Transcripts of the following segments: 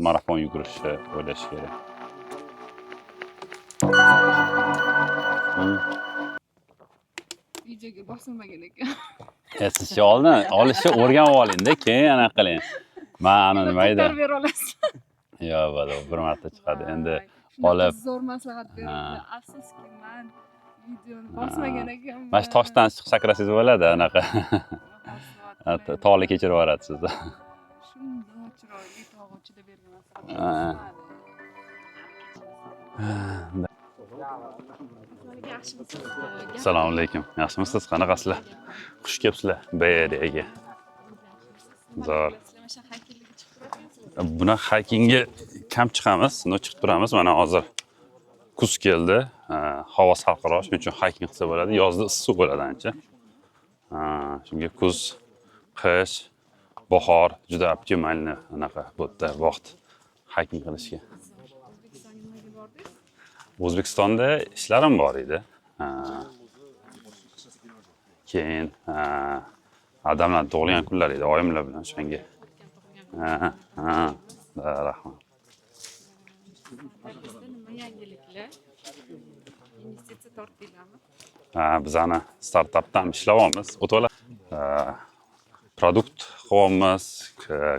marafon yugurishni o'ylash kerak. Videoga bosilmagan ekan. Sizcha olishni o'rganib oling-da, keyin anaqa qiling. Men ana nima edi? Qaytarib bera olasiz. Yo'q, bo'ldi, bir marta chiqadi. Endi Shunaqa olib zo'r maslahat berdi. Afsuski, men videoni bosmagan ekanman. mana shu toshdan sakrasangiz bo'ladi anaqa. Tog'li kechirib yuboradi sizni. Shunday chiroyli tog' ichida bergan maslahat. Assalomu alaykum. Yaxshimisiz? Qanaqasizlar? Xush kelibsizlar BRga. Zo'r. Buni haykingga kam chiqamiz, no chiqib turamiz. Mana hozir kuz keldi. Havo salqinroq, shuning uchun hayking qilsa bo'ladi. Yozda issiq bo'ladi ancha. Shunga kuz, qish, bahor juda optimalni anaqa bo'tda vaqt hayking qilishga. O'zbekistonda ishlarim bor edi. Keyin adamlar tug'ilgan kunlar edi, oyimlar bilan o'shanga. Rahmat. Nima yangiliklar? Investitsiya tortdinglarmi? Bizani startapdan ishlayapmiz. O'to'la produkt qilyapmiz,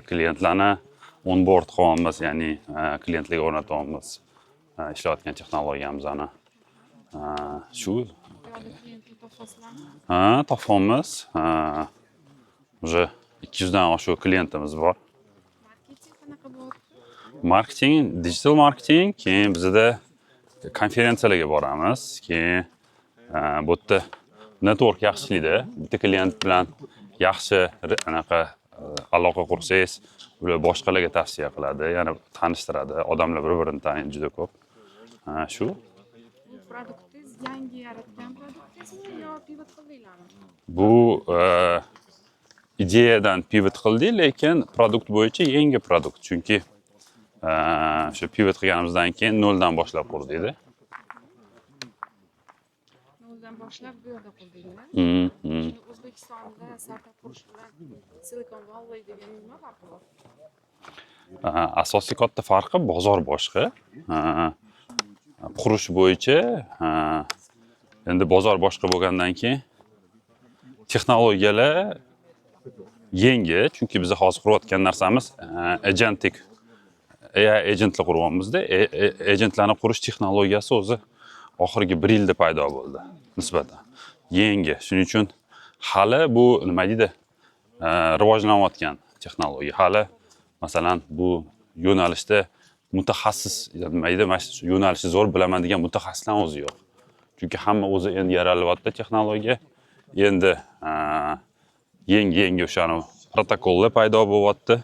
klientlarni onboard qilyapmiz, ya'ni klientlarga o'rnatyapmiz. Ishlayotgan texnologiyamizni. Shu topamiz. Уже 200 dan oshiq klientimiz bor. Marketing qanaqa bo'lyapti? Marketing, digital marketing, keyin bizda konferensiyalarga boramiz, keyin bu yerda network yaxshilikda, bitta klient bilan yaxshi anaqa aloqa qursangiz, ular boshqalarga tavsiya qiladi, ya'ni tanishtiradi, odamlar bir-birini taniydi juda ko'p. Shu. Bu produktingiz yangi yaratgan produktingizmi yo pivot qildinglarmi? Bu ideyadan pivot qildik, lekin produkt bo'yicha yangi produkt. Chunki shu pivot qilganimizdan keyin noldan boshlab qurdikda. Noldan boshlab bu yerda qildinglar. O'zbekistonda startap qurish bilan Silicon Valley degan nima farqi bor? Asosiy katta farqi bozor boshqa. Qurish bo'yicha endi bozor boshqa bo'lgandan keyin texnologiyalar yangi, chunki biz hozir qurayotgan narsamiz agentic AI agentlar quryapmizda. Agentlarni qurish texnologiyasi o'zi oxirgi 1 yilda paydo bo'ldi nisbatan. Yangi. Shuning uchun hali bu nima deydi? Rivojlanayotgan texnologiya. Hali masalan bu yo'nalishda mutaxassis nima deydi? Mana shu yo'nalishni zo'r bilaman degan mutaxassislar o'zi yo'q. Chunki hamma o'zi endi yaralyapti texnologiya. Endi yangi o'shani protokollar paydo bo'lyapti.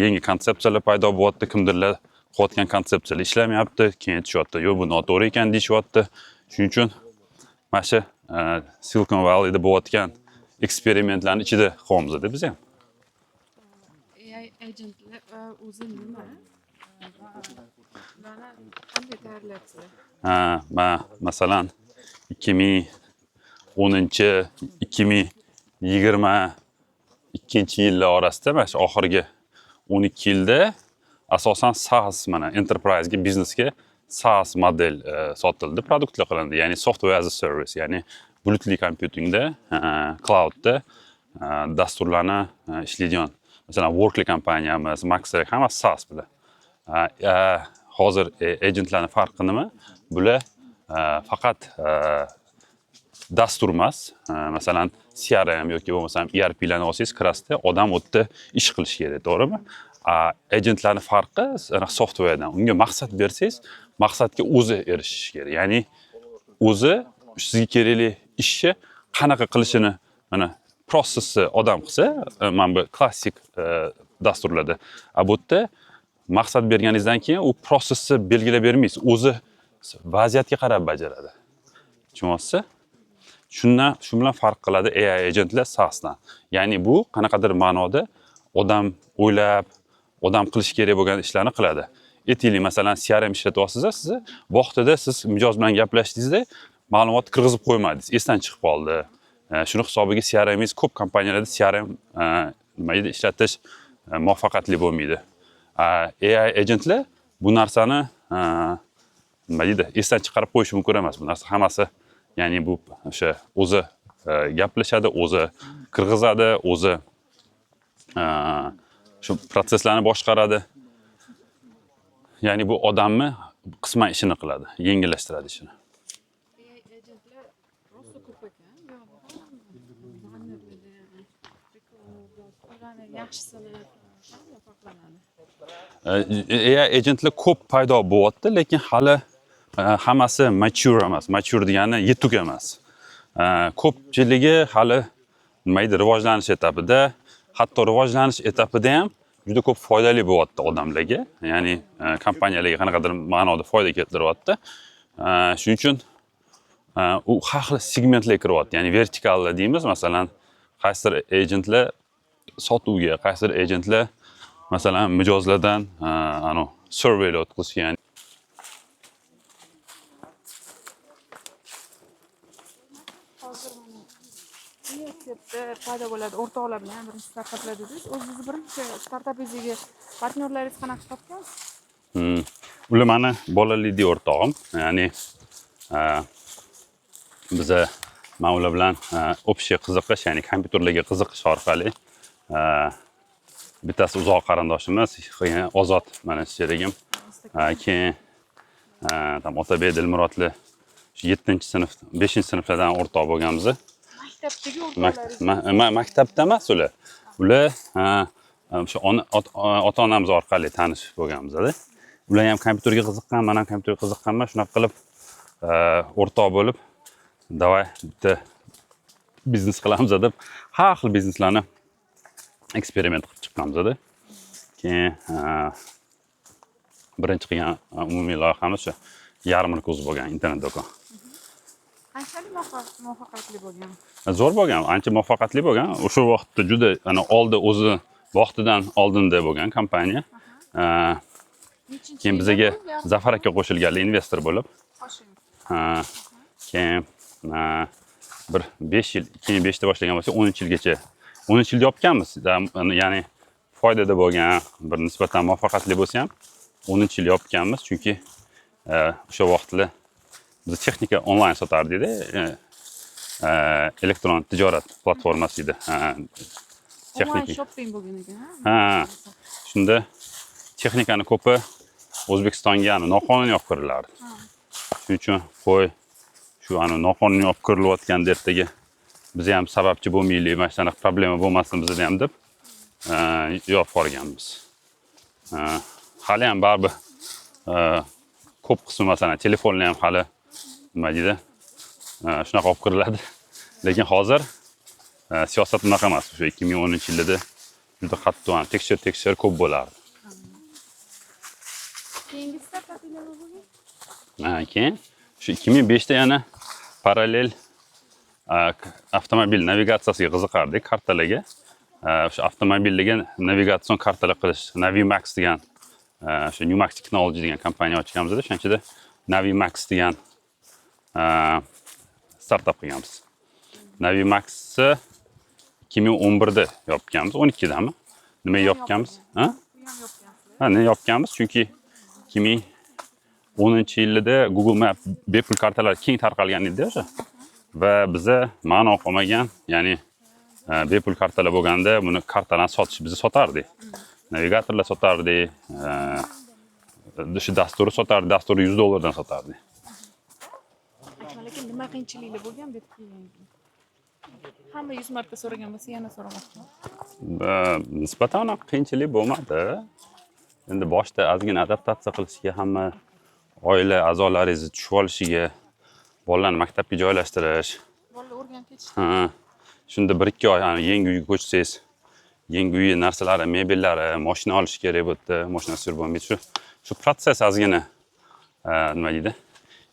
Yangi konsepsiyalar paydo bo'lyapti. Kimdirlar qo'ygan konsepsiyalar ishlamayapti, keyin aytishyapti, yo'q bu noto'g'ri ekan deyishyapti. Shuning uchun mana shu Silicon Valleyda bo'layotgan eksperimentlarning ichida qo'yamiz-da biz ham. AI agentlar o'zi nima? Ularni qanday tayyorlayapsizlar? Masalan 2010-2022 yillar orasida mana shu oxirgi 12 yilda asosan SaaS mana enterprise ga biznesga SaaS model sotildi, produktlar qilindi. Ya'ni software as a service, ya'ni bulutli kompyutingda, cloudda dasturlarni ishlaydigan. Masalan, Workly kompaniyamiz, Maxer hammasi SaaS bilan. Hozir agentlarning farqi nima? Bular faqat dastur emas, masalan CRM yoki bo'lmasam ERP'larni olsangiz, kirasida odam o'tda ish qilish kerak, to'g'rimi? Agentlarning farqi softwaredan. Unga maqsad bersangiz, maqsadga o'zi erishish kerak. Ya'ni o'zi sizga kerakli ishni qanaqa qilishini mana prosesni odam qilsa, mana bu klassik dasturlarda. Bu yerda maqsad berganingizdan keyin u prosesni belgilab bermaysiz. O'zi vaziyatga qarab bajaradi. Tushunyapsizmi? Shu bilan farq qiladi AI agentlar SaaSdan. Ya'ni bu qanaqadir ma'noda odam o'ylab, odam qilish kerak bo'lgan ishlarni qiladi. Aytaylik, masalan, CRM ishlatyapsiz, siz vaqtida siz mijoz bilan gaplashdingizda ma'lumot kirgizib qo'ymadingiz, esdan chiqib qoldi. Shuni hisobiga CRM'ingiz ko'p kompaniyalarda CRM nima edi ishlatish muvaffaqiyatli bo'lmaydi. AI agentlar bu narsani nima deydi, esdan chiqarib qo'yishi mumkin emas. Bu narsa hammasi, ya'ni bu o'sha o'zi gaplashadi, o'zi kirgizadi, o'zi shu proseslarni boshqaradi. Ya'ni bu odamni qisman ishini qiladi, yengillashtiradi ishini. AI agentlar rosa ko'p ekan. Yaxshisini qanday farqlanadi? AI agentlar ko'p paydo bo'lyapti, lekin hali hammasi mature emas. Mature degani yetuk emas. Ko'pchiligi hali nima deydi, rivojlanish etapida, hatto rivojlanish etapida ham juda ko'p foydali bo'lyapti odamlarga, ya'ni kompaniyalarga qanaqadir ma'noda foyda keltiryapti. Shuning uchun u har xil segmentlarga kiryapti, ya'ni vertikallar deymiz, masalan, qaysidir agentlar sotuvga, qaysidir agentlar masalan mijozlardan surveylar o'tkazishga, ya'ni Hozir mana universitetda paydo bo'ladi, o'rtoqlar bilan birinchi startaplar dedingiz. O'zingizni birinchi startapingizga partnyorlaringiz qanaqa topgan? ular mani bolalikdagi o'rtog'im, ya'ni biza men ular bilan общий qiziqish, ya'ni kompyuterlarga qiziqish orqali bittasi uzoq qarindoshimiz, Ozod, mana sherigim. Keyin Otabek Dilmurodlar 7-sinf, 5-sinflardan o'rtoq bo'lganmiz. Maktabdagi o'rtoqlaringiz? Maktabda emas ular. Ular o'sha ota-onamiz orqali tanish bo'lganmiz-da. Ular ham kompyuterga qiziqqan, men ham kompyuterga qiziqqanman. Shunaqa qilib o'rtoq bo'lib, davay bitta biznes qilamiz deb har xil bizneslarni eksperiment qilib chiqqanmiz-da. Keyin birinchi qilgan umumiy loyihamiz shu yarmarka o'zi bo'lgan, internet do'kon. Qanchalik muvaffaqiyatli bo'lgan? Zo'r bo'lgan, ancha muvaffaqiyatli bo'lgan. O'sha vaqtda juda oldi o'zi vaqtidan oldinda bo'lgan kompaniya. Keyin bizga Zafar aka qo'shilganlar investor bo'lib. Keyin bir 5 yil, 2005da boshlagan bo'lsa 13 yilgacha 13 yil yopganmiz. Ya'ni foydada bo'lgan, bir nisbatan muvaffaqiyatli bo'lsa ham 13 yil yopganmiz, chunki o'sha vaqtlar biz texnika onlayn sotardik-da. Elektron tijorat platformasi edi. Texnika shopping bo'lgan ekan. Shunda texnikani ko'pi O'zbekistonga noqonuniy olib kirilardi. Shuning uchun qo'y shu noqonuniy olib kirilayotgan ertaga biz ham sababchi bo'lmaylik, mana shunaqa problema bo'lmasin bizda ham deb yopib yuborganmiz. Hali ham baribir ko'p qismi masalan telefonlar ham hali nima deydi, shunaqa olib kiriladi. Lekin hozir siyosat unaqa emas. O'sha 2010-yilda juda qattiq tekshir ko'p bo'lardi. Keyingi startapinglar bo'lgan? Keyin shu 2005da yana parallel avtomobil navigatsiyasiga qiziqardik, kartalarga. O'sha avtomobillarga navigatsion kartalar qilish, Navimax degan, o'sha Numax Technology degan kompaniya ochganmiz edi. Shunchada Navimax degan startap qilganmiz. Navimaxni 2011da yopganmiz, 12dami? Nima yopganmiz? Ne yopganmiz? Chunki 2010-yilda Google Map bepul kartalar keng tarqalgan edi o'sha. Va biza ma'no qolmagan, ya'ni bepul kartalar bo'lganda buni kartalarni sotish bizni sotardik. Navigatorlar sotardik, shu dasturni sotardik, dasturni $100 sotardik. Lekin nima qiyinchiliklar bo'lgan deb kelganki? Hamma 100 marta so'ragan bo'lsa, yana so'ramoqchiman. Nisbatan qiyinchilik bo'lmadi. Endi boshda ozgina adaptatsiya qilishga, hamma oila a'zolaringizni tushib olishiga, bolalarni maktabga joylashtirish. Bolalar o'rganib ketishdi. Shunda 1-2 oy yangi uyga ko'chsangiz, yangi uy narsalari, mebellari, mashina olish kerak bo'ldi, mashina surib bo'lmaydi. Shu proses ozgina nima deydi?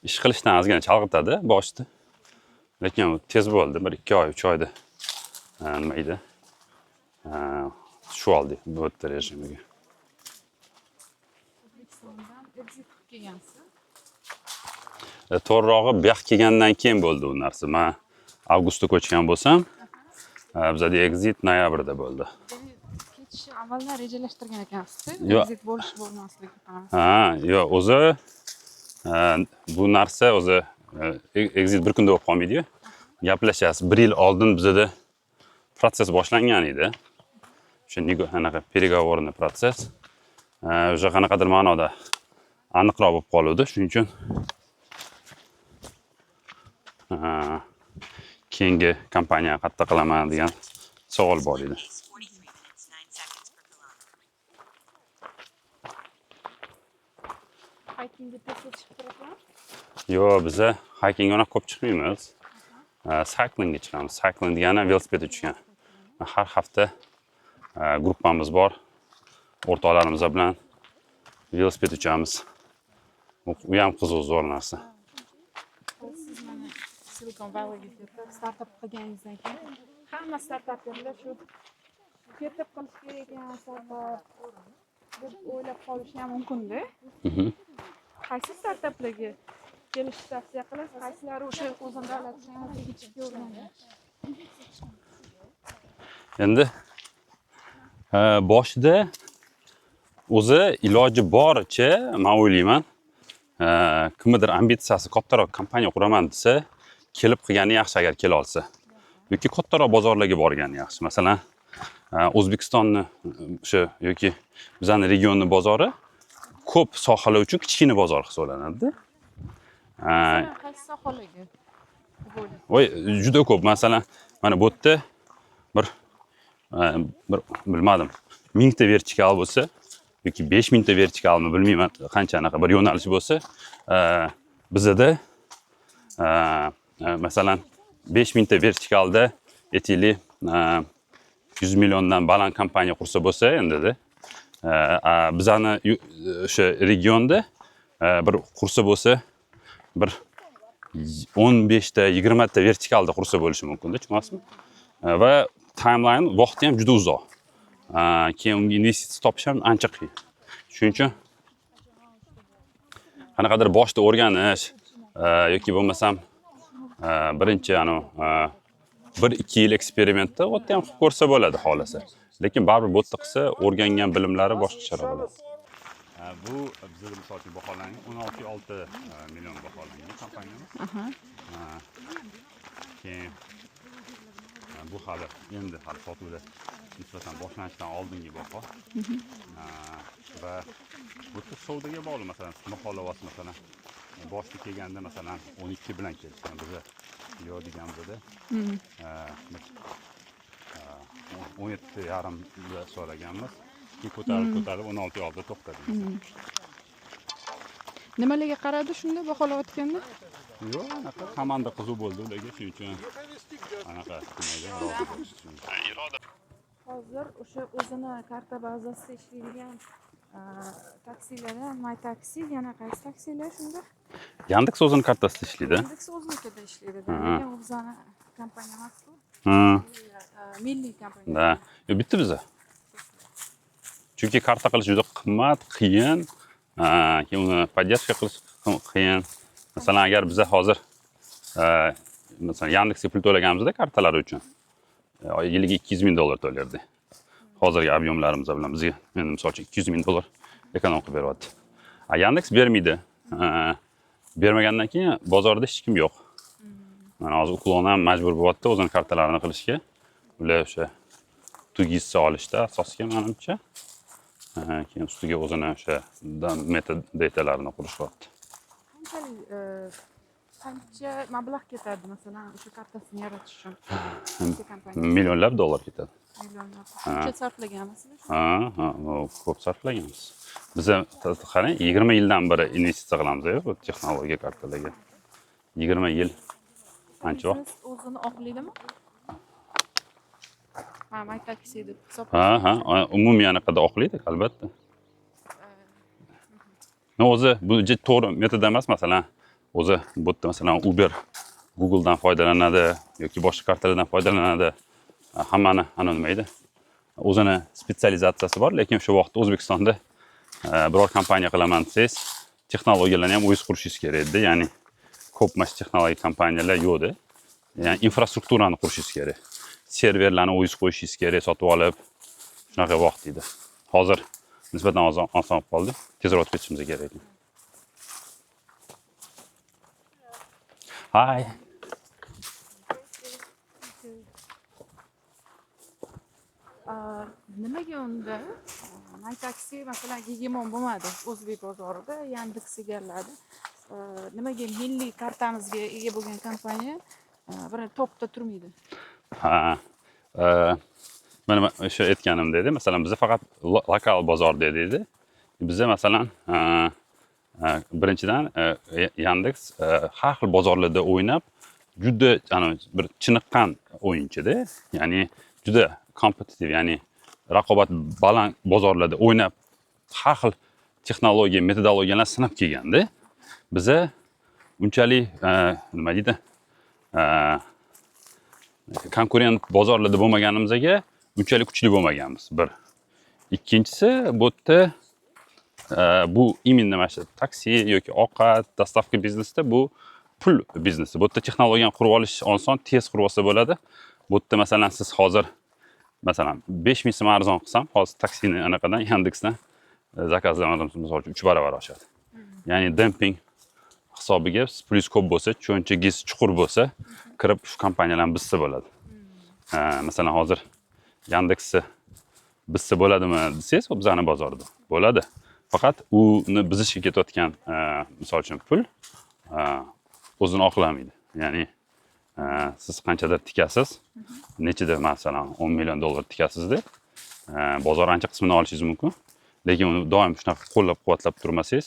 Ish qilishdan ozgina chalg'itadi boshda. Lekin tez bo'ldi, 1-2 oy, 3 oyda nima edi? Shu oldik bu yerda rejimiga. O'zbekistondan exit kelgansiz. To'g'rirog'i bu yoqqa kelgandan keyin bo'ldi bu narsa. Men avgustda ko'chgan bo'lsam, bizda exit noyabrda bo'ldi. Kech ketishni avvaldan rejalashtirgan ekansiz-ku, Yo'q. exit bo'lish bo'lmasligi falan. Ha, yo'q, o'zi bu narsa o'zi exit bir kunda bo'lib qolmaydi-yu. Gaplashasiz. 1 yil oldin bizada protsess boshlangan edi. O'sha anaqa переговорный protsess. O'sha qanaqadir ma'noda aniqroq bo'lib qoluvdi. Shuning uchun keyingi kompaniya qayerda qilaman degan savol bor edi. 43 minutes, 9 seconds per kilometer. Hikingga tez chiqib turibman. Yo'q, biza hikingga unaqa ko'p chiqmaymiz. Cyclingga chiqamiz. Cycling degani velosiped uchgan. Har hafta gruppamiz bor. O'rtoqlarimiz bilan velosiped uchamiz. U ham qiziq zo'r narsa. Siz mana Silicon Valleyga ketib startap qilganingizdan keyin hamma startaplarlar shu ketib qilish kerak ekan startap deb o'ylab qolishi ham mumkin-da. Qaysi startaplarga kelishni tavsiya qilasiz? Qaysilari o'sha o'zini davlat sanoatiga chiqib o'rgangan? Endi boshida o'zi iloji boricha men o'ylayman, kimnidir ambitsiyasi kattaroq kompaniya quraman desa, kelib qilgani yaxshi agar kela olsa. Yoki kattaroq bozorlarga borgani yaxshi. Masalan, O'zbekistonni o'sha yoki bizning regionning bozori ko'p sohalar uchun kichkina bozor hisoblanadi. Qaysi sohalarga? Voy, juda ko'p. Masalan, mana bu yerda bir bilmadim, 1000 ta vertikal bo'lsa yoki 5000 ta vertikalmi bilmayman, qancha anaqa bir yo'nalish bo'lsa, bizada masalan 5000 ta vertikalda aytaylik 100 milliondan baland kompaniya qursa bo'lsa, endi bizani o'sha regionda bir qursa bo'lsa, bir 15 ta 20 ta vertikalda qursa bo'lishi mumkin-da, tushunasizmi? Va timeline vaqti ham juda uzoq. Keyin unga investitsiya topish ham ancha qiyin. Shuning uchun qanaqadir boshda o'rganish yoki bo'lmasam birinchi 1-2 yil eksperimentda o'tda ham qilib ko'rsa bo'ladi xohlasa. Lekin baribir bu yerda qilsa o'rgangan bilimlari boshqacharoq bo'ladi. Bu bizda misol uchun baholangan 16,6 million baholangan kompaniyamiz. Keyin bu hali endi sotuvlar nisbatan boshlanishidan oldingi baho. Va bu savdoga bog'liq, masalan, baholavasi masalan boshga kelganda masalan 12 bilan kelishgan biza yo'q deganimizda 17,5 da so'raganmiz. Keyin ko'tarib 16,6 to'xtadi. Nimalarga qaradi shunda baholayotganda? Yo'q, anaqa komanda qiziq bo'ldi ularga, shuning uchun anaqa Hozir o'sha o'zini karta bazasida ishlaydigan taksilarda, My Taxi, yana qaysi taksilar shunda? Yandex o'zini kartasida ishlaydi. Yandex o'zinikida ishlaydi. Lekin u bizani kompaniya emas-ku. Milliy kompaniya. Da, bitta biza. Chunki karta qilish juda qimmat, qiyin. Keyin uni podдержка qilish qiyin. Masalan, agar biza hozir masalan Yandexga pul to'laganimizda kartalar uchun yiliga 200 ming dollar to'lardi. Hozirgi ob'yomlarimiz bilan bizga endi misol uchun 200 ming dollar ekonom qilib beryapti. Yandex bermaydi. Bermagandan keyin bozorda hech kim yo'q. Mana hozir uklon ham majbur bo'lyapti o'zining kartalarini qilishga. Ular o'sha tugizsa olishda asosga menimcha. Keyin ustiga o'zini o'sha metadatalarni qurishyapti. Qancha mablag' ketadi masalan o'sha kartasini yaratish uchun? Millionlab dollar ketadi. Millionlab. Qancha sarflaganmisiz? Ko'p sarflaganmiz. Biz qarang, 20 yildan beri investitsiya qilamiz bu texnologiya kartalarga. 20 yil ancha vaqt. O'zini oqlaydimi? My Taxi deb hisob. Umumiy anaqada oqlaydi, albatta. O'zi bu to'g'ri metod emas, masalan, o'zi bu yerda masalan Uber Google'dan foydalanadi yoki boshqa kartalardan foydalanadi. Hammani nima edi? O'zini spetsializatsiyasi bor, lekin shu vaqtda O'zbekistonda biror kompaniya qilaman desangiz, texnologiyalarni ham o'zingiz qurishingiz kerak edi. Ya'ni ko'p mas texnologik kompaniyalar yo'qdi. Ya'ni infrastrukturani qurishingiz kerak. Serverlarni o'zingiz qo'yishingiz kerak, sotib olib, shunaqa vaqt edi. Hozir nisbatan oson bo'lib qoldi. Tezroq o'tib ketishimiz kerak. Hi. Nimaga unda Naytaksi masalan hegemon bo'lmadi o'zbek bozorida, Yandex egalladi. Nimaga milliy kartamizga ega bo'lgan kompaniya bir topda turmaydi? Ha. Mana o'sha aytganimda edi. Masalan, biz faqat lokal bozorda edik. Bizda masalan birinchidan Yandex har xil bozorlarda o'ynab, juda bir chiniqqan o'yinchida. Ya'ni juda kompetitiv, ya'ni raqobat baland bozorlarda o'ynab, har xil texnologiya, metodologiyalarni sinab kelganda, biza unchalik nima deydi? Konkurent bozorlarda bo'lmaganimizga unchalik kuchli bo'lmaganmiz. Bir. Ikkinchisi, bu yerda bu именно mana shu taksi yoki ovqat, dostavka biznesida bu pul biznesi. Bu yerda texnologiyani qurib olish oson, tez qurib olsa bo'ladi. Bu yerda masalan siz hozir masalan 5000 so'm arzon qilsam, hozir taksini anaqadan Yandexdan zakazlamadim, misol uchun 3 barobar oshadi. Ya'ni demping hisobiga plyus ko'p bo'lsa, cho'nchagingiz chuqur bo'lsa, kirib shu kompaniyalarni bizsa bo'ladi. Masalan hozir Yandexni bizsa bo'ladimi desangiz, bizani bozorda bo'ladi. Faqat uni bizishga ketayotgan misol uchun pul o'zini oqlamaydi. Ya'ni siz qanchadir tikasiz, nechida masalan 10 million dollar tikasizda bozor ancha qismini olishingiz mumkin. Lekin uni doim shunaqa qo'llab-quvvatlab turmasangiz,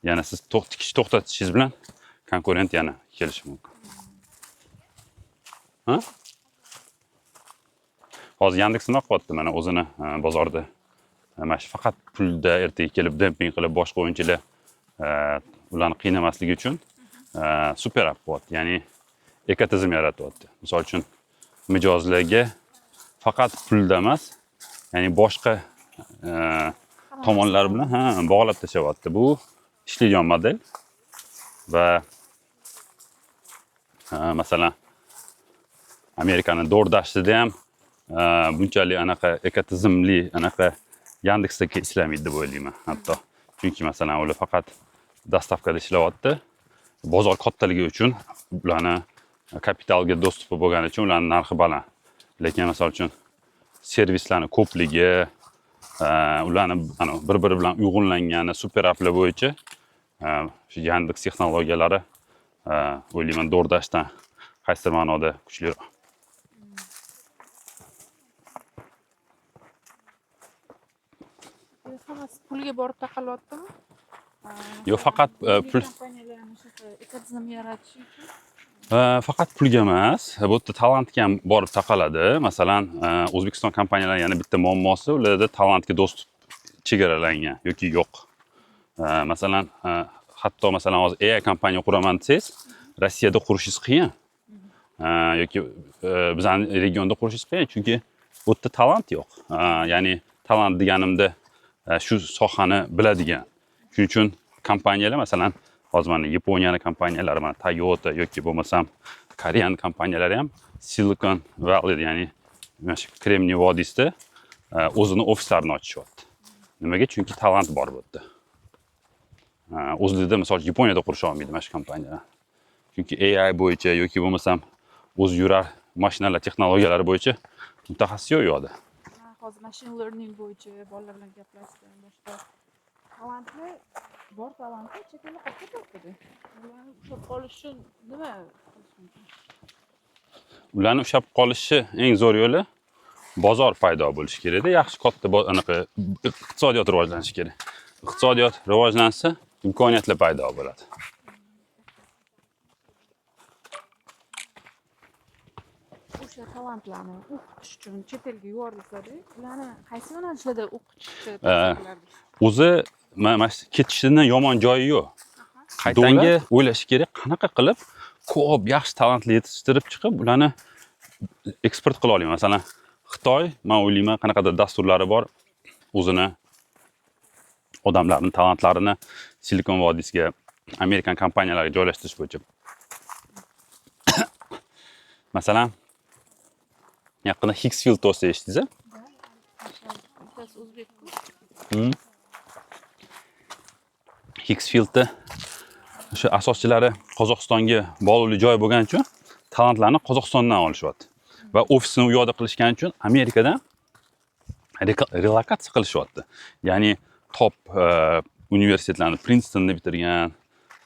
yana siz tikish to'xtatishingiz bilan konkurent yana kelishi mumkin. Ha? Hozir Yandex nima qilyapti? Mana o'zini bozorda mana shu faqat pulda ertaga kelib demping qilib boshqa o'yinchilar ularni qiynamasligi uchun super app qilyapti. Ya'ni ekotizim yaratyapti. Misol uchun mijozlarga faqat pulda emas, ya'ni boshqa tomonlar bilan bog'lab tashlayapti. Bu ishlaydigan model va masalan Amerikaning DoorDash'ida ham bunchalik anaqa ekotizimli anaqa Yandexdagi ishlamaydi deb o'ylayman hatto. Chunki masalan ular faqat dostavkada ishlayapti. Bozor kattaligi uchun ularni kapitalga dostupi bo'lgani uchun ularning narxi baland. Lekin misol uchun servislarning ko'pligi, ularni bir-biri bilan uyg'unlangani super applar bo'yicha shu Yandex texnologiyalari o'ylayman DoorDash'dan qaysidir ma'noda kuchliroq. Hammasi pulga borib taqalyaptimi? Yo'q, faqat pul kompaniyalarni shu ekotizim yaratish uchun faqat pulga emas, bu yerda talantga ham borib taqaladi. Masalan, O'zbekiston kompaniyalari yana bitta muammosi, ularda talantga dostup chegaralangan yoki yo'q. Masalan, hatto masalan hozir AI kompaniya quraman desangiz, Rossiyada qurishingiz qiyin. Yoki bizning regionda qurishingiz qiyin, chunki bu yerda talant yo'q. Ya'ni talant deganimda shu sohani biladigan. Shuning uchun kompaniyalar masalan hozir mana Yaponiyani kompaniyalari, mana Toyota yoki bo'lmasam Koreyan kompaniyalari ham Silicon Valley, ya'ni mana shu Kremniy vodiysida o'zini ofislarini ochishyapti. Nimaga? Chunki talant bor bu yerda. O'zida misol Yaponiyada qurisha olmaydi mana shu kompaniyalar. Chunki AI bo'yicha yoki bo'lmasam o'z yurar mashinalar texnologiyalari bo'yicha mutaxassis yo'q u yoqda. hozir machine learning bo'yicha bolalar bilan gaplashdim, boshqa talantli bor talantli chet elga qolib ketyapti. Ularni ushlab qolish uchun nima qilish mumkin? Ularni ushlab qolishi eng zo'r yo'li bozor paydo bo'lishi kerak-da. Yaxshi katta anaqa iqtisodiyot rivojlanishi kerak. Iqtisodiyot rivojlansa, imkoniyatlar paydo bo'ladi. O'sha talantlarni o'qitish uchun chet elga yuborilsa-da, ularni qaysi yo'nalishlarda o'qitishni O'zi mana ketishidan yomon joyi yo'q. Qaytanga o'ylash kerak, qanaqa qilib ko'p yaxshi talantli yetishtirib chiqib, ularni eksport qila olaman. Masalan, Xitoy, men o'ylayman, qanaqadir dasturlari bor, o'zini odamlarning talantlarini Silikon vodiysiga, Amerikan kompaniyalariga joylashtirish bo'yicha. Masalan, yaqinda Higgsfield to'g'risida eshitdingiz? o'zbekku. Hicksfieldni o'sha asoschilari Qozog'istonga bog'liq joy bo'lgani uchun talantlarni Qozog'istondan olishyapti. Va ofisini u yoqda qilishgani uchun Amerikadan relokatsiya qilishyapti. Ya'ni top universitetlarni, Princetonni bitirgan,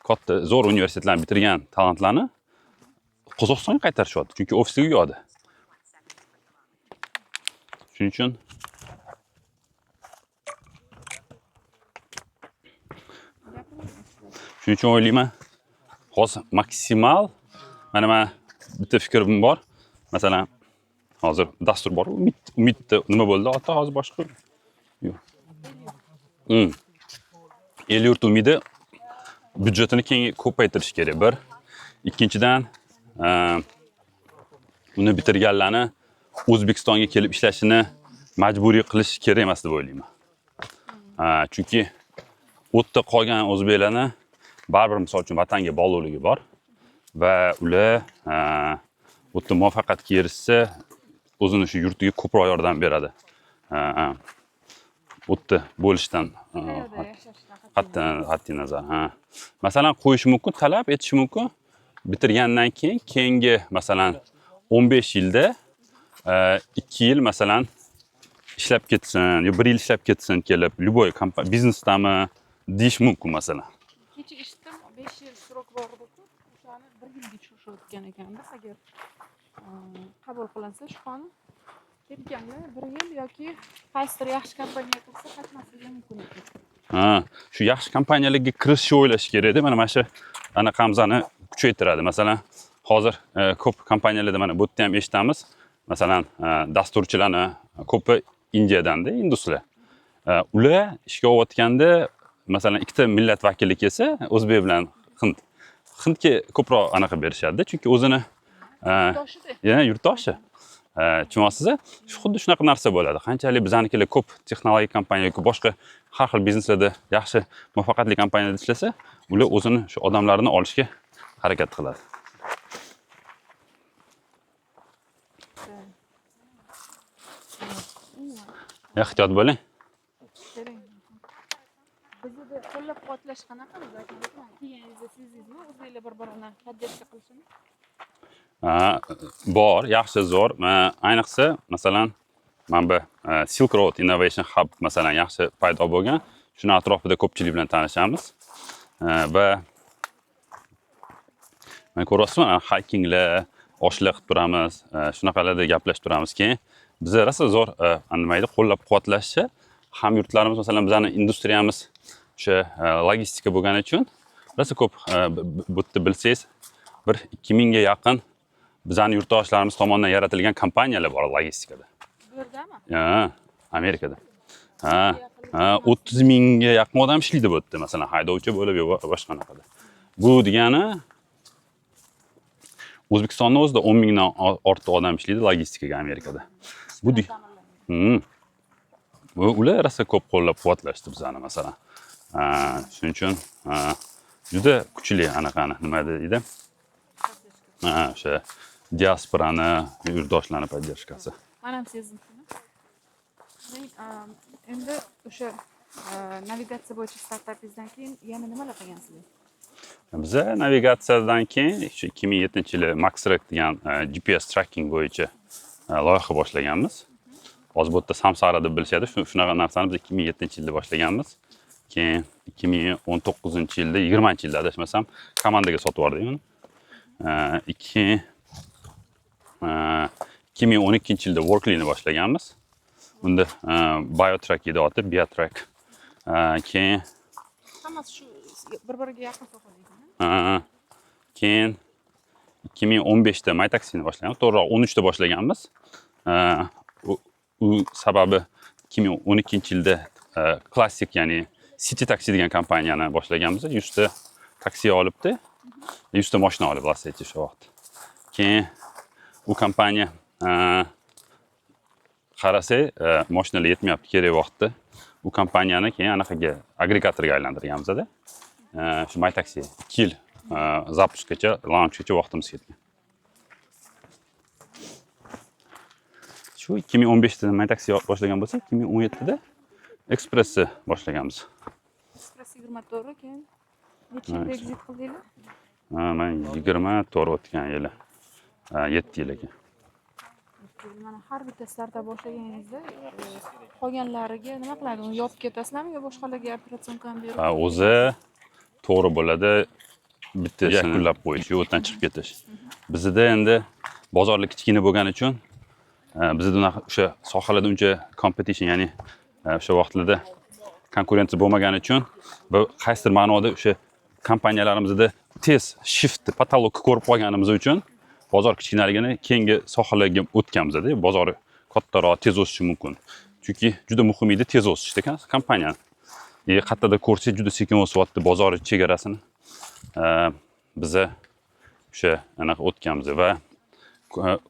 katta zo'r universitetlarni bitirgan talantlarni Qozog'istonga qaytarishyapti, chunki ofisi u yoqda. Shuning uchun o'ylayman, hozir maksimal mana bitta fikrim bor. Masalan, hozir dastur bor. Umidda nima bo'ldi? Ota hozir boshqa. Yo'q. El-yurt umidi byudjetini keng ko'paytirish kerak. Bir, ikkinchidan uni bitirganlarni O'zbekistonga kelib ishlashini majburiy qilish kerak emas deb o'ylayman. Chunki u yerda qolgan o'zbeklarni baribir misol uchun vatanga bog'liqligi bor va ular u yerda muvaffaqiyatga erishsa, o'zini shu yurtiga ko'proq yordam beradi. U yerda bo'lishdan qat'iy nazar. Masalan, qo'yishi mumkin, talab etishi mumkin. Bitirgandan keyin keyingi masalan 15 yilda 2 yil masalan ishlab ketsin, yo 1 yil ishlab ketsin kelib, любой biznesdami deyish mumkin masalan. Kecha eshitdim, 5 yil srok bor edi-ku, o'shani 1 yilga tushirayotgan ekan-da, agar qabul qilinsa shu qonun. Ketganda 1 yil yoki qaysidir yaxshi kompaniya qilsa qaytmasligi mumkin ekan. Shu yaxshi kompaniyalarga kirishni o'ylash kerak-da. Mana shu anaqamizani kuchaytiradi. Masalan, hozir ko'p kompaniyalarda mana bu yerda ham eshitamiz. Masalan, dasturchilarni ko'pi Indiyadan-da, induslar. Ular ishga olayotganda, masalan, ikkita millat vakili kelsa, o'zbek bilan hind. Hindga ko'proq anaqa berishadi, chunki o'zini yurtdoshi. Tushunasiz? Xuddi shunaqa narsa bo'ladi. Qanchalik bizanikilar ko'p texnologik kompaniya yoki boshqa har xil bizneslarda yaxshi muvaffaqiyatli kompaniyada ishlasa, ular o'zini shu odamlarni olishga harakat qiladi. Ehtiyot bo'ling. Bizda qo'llab-quvvatlash qanaqa o'zi aytmoqchiman. Kiyiningizda sezdingizmi, o'zingizlar bir-birini podдержка qilishini? Bor, yaxshi zo'r. Ayniqsa, masalan, mana bu Silk Road Innovation Hub masalan yaxshi paydo bo'lgan. Shuni atrofida ko'pchilik bilan tanishamiz. Va men ko'ryapsizmi, hikinglar, oshlar qilib turamiz, shunaqalarda gaplashib turamiz. Keyin bizga rosa zo'r nima edi, qo'llab-quvvatlashchi hamyurtlarimiz, masalan, bizning industriyamiz o'sha logistika bo'lgani uchun rosa ko'p bu yerda bilsangiz, bir 2000 ga yaqin bizning yurtdoshlarimiz tomonidan yaratilgan kompaniyalar bor logistikada. Bu yerdami? Amerikada. 30 mingga yaqin odam ishlaydi bu yerda, masalan, haydovchi bo'lib boshqa qanaqada. Bu degani O'zbekistonda o'zida 10 mingdan ortiq odam ishlaydi logistikaga Amerikada. Bu ular rosa ko'p qo'llab-quvvatlashdi bizani masalan. Shuning uchun juda kuchli anaqani nima deydi? O'sha diasporani, yurtdoshlarni podдержкасы. Mana ham sezdim shuni. Endi o'sha navigatsiya bo'yicha startapingizdan keyin yana nimalar qilgansizlar? Biz navigatsiyadan keyin 2007-yili Maxrec degan GPS tracking bo'yicha loyiha boshlaganmiz. Hozir bu yerda Samsara deb bilishadi. Shunaqa narsani biz 2007-yilda boshlaganmiz. Keyin 2019-yilda, 20-yilda adashmasam, komandaga sotib yubordik uni. 2012-yilda Workly'ni boshlaganmiz. Unda BioTrack edi oti, BioTrack. Keyin hammasi shu bir-biriga yaqin sohalar. Keyin 2015da MyTaxini boshlaganmiz. To'g'riroq 13da boshlaganmiz. U sababi 2012-yilda klassik, ya'ni City Taxi degan kompaniyani boshlaganmiz. 100 ta taksi olibdi. 100 ta mashina olib bo'lsa shu vaqt. Keyin u kompaniya qarasa, mashinalar yetmayapti kerak vaqtda. Bu kompaniyani keyin anaqaga agregatorga aylantirganmiz-da. Shu MyTaxi 2 yil zapuskgacha, launchgacha vaqtimiz ketgan. Shu 2015da MyTaxi boshlagan bo'lsa, 2017da Ekspressni boshlaganmiz. Espresso 24, keyin necha yilda exit qildinglar? Men 24 o'tgan yili. 7 yil ekan. Mana har bitta startap boshlaganingizda qolganlariga nima qiladi? Uni yopib ketasizlarmi yo boshqalarga operatsionkani berib? O'zi to'g'ri bo'ladi, bitta yakunlab qo'yish, yo'ldan chiqib ketish. Bizda endi bozorlik kichkina bo'lgani uchun bizda unaqa o'sha sohalarda uncha competition, ya'ni o'sha vaqtlarda konkurensiya bo'lmagani uchun bu qaysidir ma'noda o'sha kompaniyalarimizda tez shift patologni ko'rib qolganimiz uchun bozor kichkinaligini keyingi sohalarga o'tganmizda, bozori kattaroq, tez o'sishi mumkin. Chunki juda muhim edi tez o'sishda ekan kompaniya. Qayerda ko'rsak juda sekin o'syapti bozor chegarasini. Biza o'sha anaqa o'tganmiz va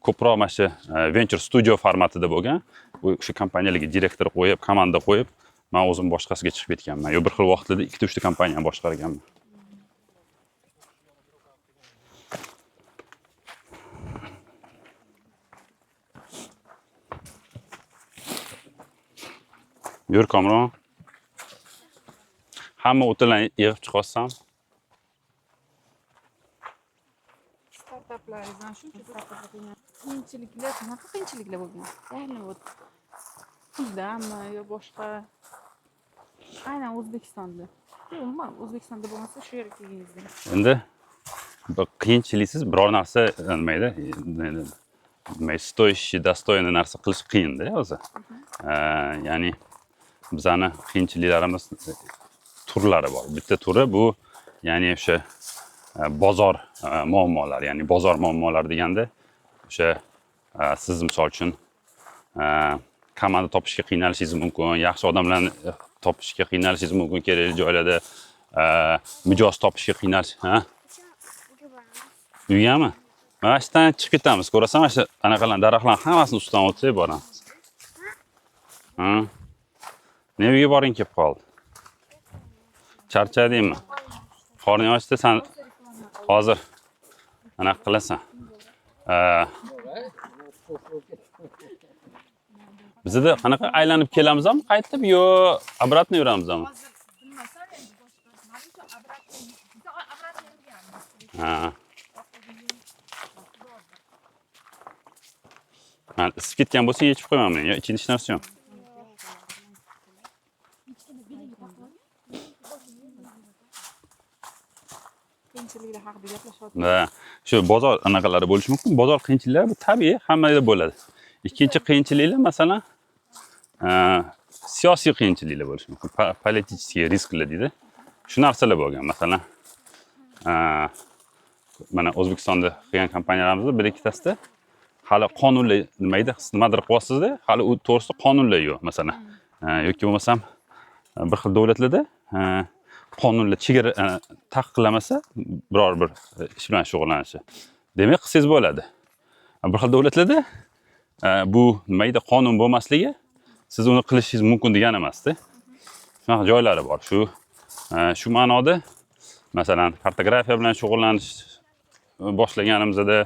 ko'proq mana shu venture studio formatida bo'lgan, o'sha kompaniyalarga direktor qo'yib, komanda qo'yib, men o'zim boshqasiga chiqib ketganman. Yo bir xil vaqtlarda 2-3 ta kompaniyani boshqarganman. Yur Kamron. Hamma o'tilan yig'ib chiqarsam. Startaplaringizdan shuncha startaplar qiyinchiliklar, qanaqa qiyinchiliklar bo'lgan? Ya'ni puldami yo boshqa? Aynan O'zbekistonda. Umuman O'zbekistonda bo'lmasa shu yerga kelganingizda. Endi qiyinchiliksiz biror narsa nima stoyishi, dostoyni narsa qilish qiyinda o'zi. Ya'ni bizani qiyinchiliklarimiz turlari bor. Bitta turi bu ya'ni o'sha bozor muammolari, ya'ni bozor muammolari deganda o'sha siz misol uchun komanda topishga qiynalishingiz mumkin, yaxshi odamlarni topishga qiynalishingiz mumkin, kerakli joylarda mijoz topishga qiynalish, Uygami? Mana shundan chiqib ketamiz. Ko'rasan, mana shu anaqalar, daraxtlar hammasini ustidan o'tsak boramiz. Ne uyga boring kelib qoldi? Charchadingmi? Qorning ochdi, sen hozir anaqa qilasan. Bizda qanaqa aylanib kelamizmi? Qaytib yo obratno yuramizmi? Isib ketgan bo'lsa yechib qo'ymayman. Yo ichida hech narsa yo'q. Qiyinchiliklar haqida gaplashyapmiz. Shu bozor anaqalari bo'lishi mumkin. Bozor qiyinchiliklari bu tabiiy, hammada bo'ladi. Ikkinchi qiyinchiliklar masalan siyosiy qiyinchiliklar bo'lishi mumkin. Politiskiy risklar deydi. Shu narsalar bo'lgan. Masalan, mana O'zbekistonda qilgan kompaniyalarimizda bir ikkitasida hali qonunlar nima edi, nimadir qilyapsizda, hali u to'g'risida qonunlar yo'q, masalan. Yoki bo'lmasam bir xil davlatlarda qonunlar chegara taqiqlamasa biror bir ish bilan shug'ullanishi. Demak, qilsangiz bo'ladi. Bir xil davlatlarda bu nima edi, qonun bo'lmasligi siz uni qilishingiz mumkin degani emasda. Shunaqa joylari bor. Shu ma'noda masalan kartografiya bilan shug'ullanish boshlaganimizda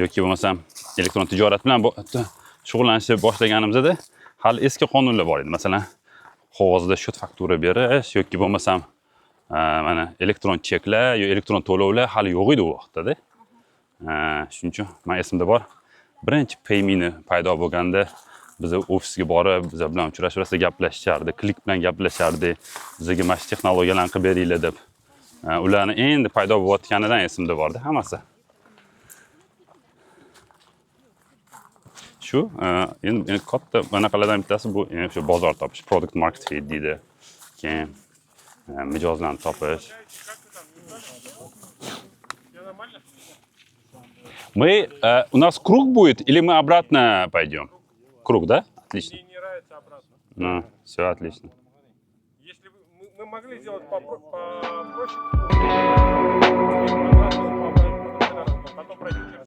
yoki bo'lmasam elektron tijorat bilan shug'ullanishni boshlaganimizda hali eski qonunlar bor edi. Masalan, qog'ozda shot faktura berish yoki bo'lmasam mana elektron cheklar yo elektron to'lovlar hali yo'q edi u vaqtda. Shuning uchun men esimda bor. Birinchi paymini paydo bo'lganda biz ofisga borib, biz bilan uchrashib gaplashishardi, klik bilan gaplashardi. Bizga mana shu texnologiyalarni qilib beringlar deb. Ularni endi paydo bo'layotganidan esimda bordi hammasi. Shu endi katta anaqalardan bittasi bu shu bozor topish, product market fit deydi. Keyin mijozlarni topish. У нас круг будет или мы обратно пойдем? Круг, да? Отлично. Мне не нравится обратно. Ну, все отлично. Если мы могли сделать попроще, потом пройдем.